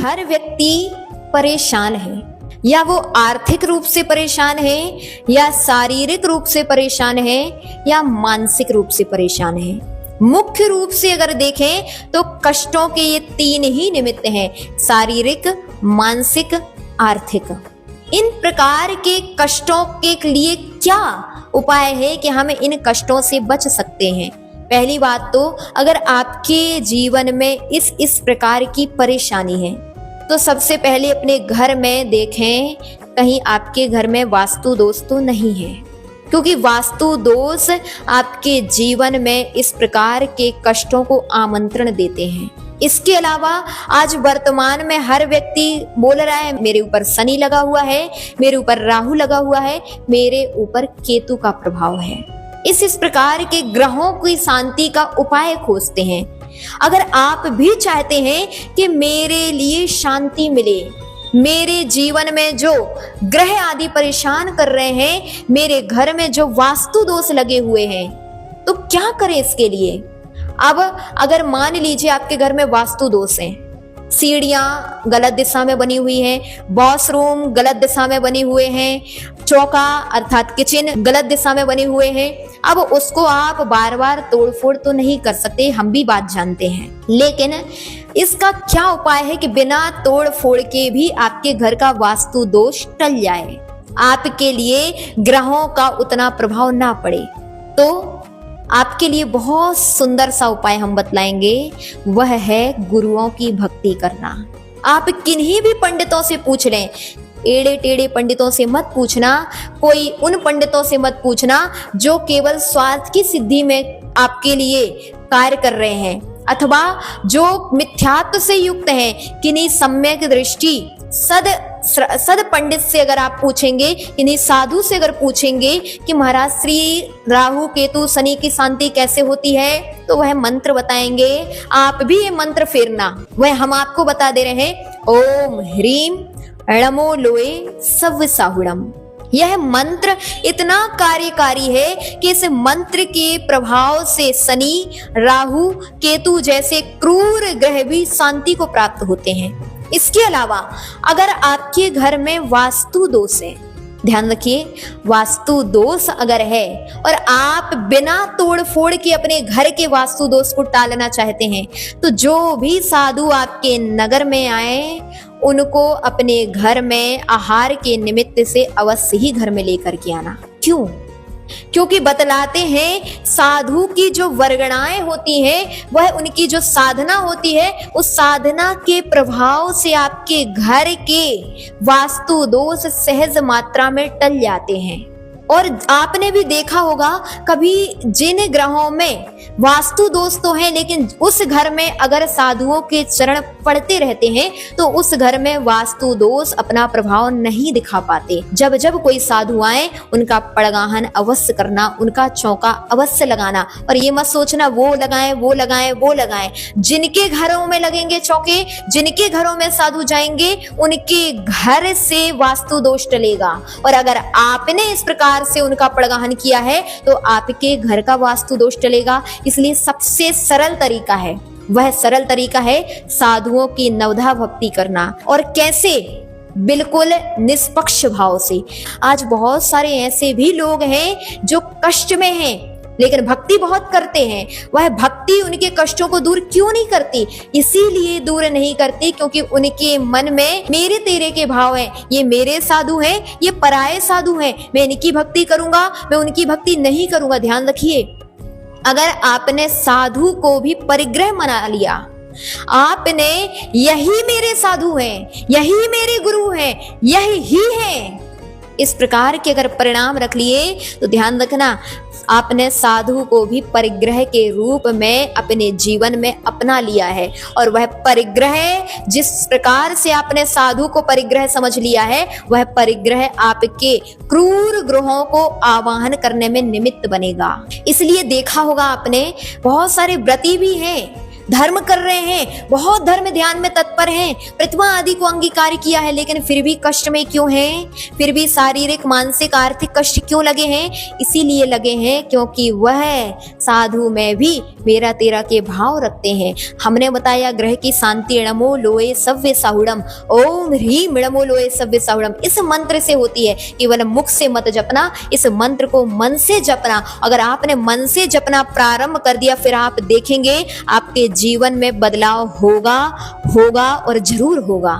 हर व्यक्ति परेशान है, या वो आर्थिक रूप से परेशान है, या शारीरिक रूप से परेशान है, या मानसिक रूप से परेशान है। मुख्य रूप से अगर देखें तो कष्टों के ये 3 ही निमित्त हैं, शारीरिक, मानसिक, आर्थिक। इन प्रकार के कष्टों के लिए क्या उपाय है कि हम इन कष्टों से बच सकते हैं? पहली बात तो, अगर आपके जीवन में इस प्रकार की परेशानी है तो सबसे पहले अपने घर में देखें कहीं आपके घर में वास्तु दोष तो नहीं है, क्योंकि वास्तु दोष आपके जीवन में इस प्रकार के कष्टों को आमंत्रण देते हैं। इसके अलावा आज वर्तमान में हर व्यक्ति बोल रहा है मेरे ऊपर शनि लगा हुआ है, मेरे ऊपर राहु लगा हुआ है, मेरे ऊपर केतु का प्रभाव है। इस प्रकार के ग्रहों की शांति का उपाय खोजते हैं। अगर आप भी चाहते हैं कि मेरे लिए शांति मिले, मेरे जीवन में जो ग्रह आदि परेशान कर रहे हैं, मेरे घर में जो वास्तु दोष लगे हुए हैं, तो क्या करें इसके लिए? अब अगर मान लीजिए आपके घर में वास्तु दोष है, सीढ़ियां गलत दिशा में बनी हुई हैं, वॉशरूम गलत दिशा में बने हुए हैं, चौका अर्थात किचन गलत दिशा में बने हुए हैं, अब उसको आप बार बार तोड़फोड़ तो नहीं कर सकते, हम भी बात जानते हैं। लेकिन इसका क्या उपाय है कि बिना तोड़फोड़ के भी आपके घर का वास्तु दोष टल जाए, आपके लिए ग्रहों का उतना प्रभाव ना पड़े? तो आपके लिए बहुत सुंदर सा उपाय हम बतलाएंगे, वह है गुरुओं की भक्ति करना। आप किन्हीं भी पंडितों से पूछ लें, एड़े टेढ़े पंडितों से मत पूछना, कोई उन पंडितों से मत पूछना जो केवल स्वार्थ की सिद्धि में आपके लिए कार्य कर रहे हैं, अथवा जो मिथ्यात्व से युक्त हैं। किन्हीं सम्यक दृष्टि सद पंडित से अगर आप पूछेंगे, किन्हीं साधु से अगर पूछेंगे कि महाराज श्री राहु केतु शनि की शांति कैसे होती है, तो वह मंत्र बताएंगे। आप भी ये मंत्र फेरना, वह हम आपको बता दे रहे हैं, ओम ह्रीम णमो लोए सव्य साहुड़म। यह मंत्र इतना कार्यकारी है कि इस मंत्र के प्रभाव से शनि, राहु, केतु जैसे क्रूर ग्रह भी शांति को प्राप्त होते हैं। इसके अलावा अगर आपके घर में वास्तु दोष है, ध्यान रखिए, वास्तु दोष अगर है और आप बिना तोड़फोड़ के अपने घर के वास्तु दोष को टालना चाहते हैं, तो जो भी साधु आपके नगर में आए उनको अपने घर में आहार के निमित्त से अवश्य ही घर में लेकर के आना। क्यों? क्योंकि बतलाते हैं साधु की जो वर्गणाएं होती हैं, वह उनकी जो साधना होती है, उस साधना के प्रभाव से आपके घर के वास्तु दोष सहज मात्रा में टल जाते हैं। और आपने भी देखा होगा कभी जिन ग्रहों में वास्तु दोष तो है, लेकिन उस घर में अगर साधुओं के चरण पड़ते रहते हैं तो उस घर में वास्तु दोष अपना प्रभाव नहीं दिखा पाते। जब जब कोई साधु आए उनका पड़गाहन अवश्य करना, उनका चौका अवश्य लगाना, और ये मत सोचना वो लगाएं वो लगाएं वो लगाएं। जिनके घरों में लगेंगे चौके, जिनके घरों में साधु जाएंगे, उनके घर से वास्तु दोष टलेगा। और अगर आपने इस प्रकार से उनका पड़गाहन किया है तो आपके घर का वास्तु दोष टलेगा। इसलिए सबसे सरल तरीका है, वह सरल तरीका है साधुओं की नवधा भक्ति करना। और कैसे? बिल्कुल निष्पक्ष भाव से। आज बहुत सारे ऐसे भी लोग हैं जो कष्ट में हैं लेकिन भक्ति बहुत करते हैं। वह भक्ति उनके कष्टों को दूर क्यों नहीं करती? इसीलिए दूर नहीं करती क्योंकि उनके मन में मेरे तेरे के भाव हैं। ये मेरे साधु हैं, ये पराये साधु हैं, मैं इनकी भक्ति करूंगा, मैं उनकी भक्ति नहीं करूंगा। ध्यान रखिए, अगर आपने साधु को भी परिग्रह मना लिया, आपने यही मेरे साधु हैं, यही मेरे गुरु हैं, यही ही हैं, इस प्रकार के अगर परिणाम रख लिए तो ध्यान रखना, आपने साधु को भी परिग्रह के रूप में अपने जीवन में अपना लिया है। और वह परिग्रह, जिस प्रकार से आपने साधु को परिग्रह समझ लिया है, वह परिग्रह आपके क्रूर ग्रहों को आवाहन करने में निमित्त बनेगा। इसलिए देखा होगा आपने, बहुत सारे व्रती भी हैं धर्म कर रहे हैं, बहुत धर्म ध्यान में तत्पर हैं, प्रतिमा आदि को अंगीकार किया है, लेकिन फिर भी कष्ट में क्यों हैं? फिर भी शारीरिक मानसिक आर्थिक कष्ट क्यों लगे हैं? इसीलिए लगे हैं क्योंकि वह साधु में भी मेरा तेरा के भाव रखते हैं। हमने बताया ग्रह की शांति इणमो लोए सव्य साहुड़म, ओम ह्रीम इणमो लोए सव्य साहुड़म इस मंत्र से होती है। केवल मुख से मत जपना, इस मंत्र को मन से जपना। अगर आपने मन से जपना प्रारंभ कर दिया, फिर आप देखेंगे आपके जीवन में बदलाव होगा और जरूर होगा।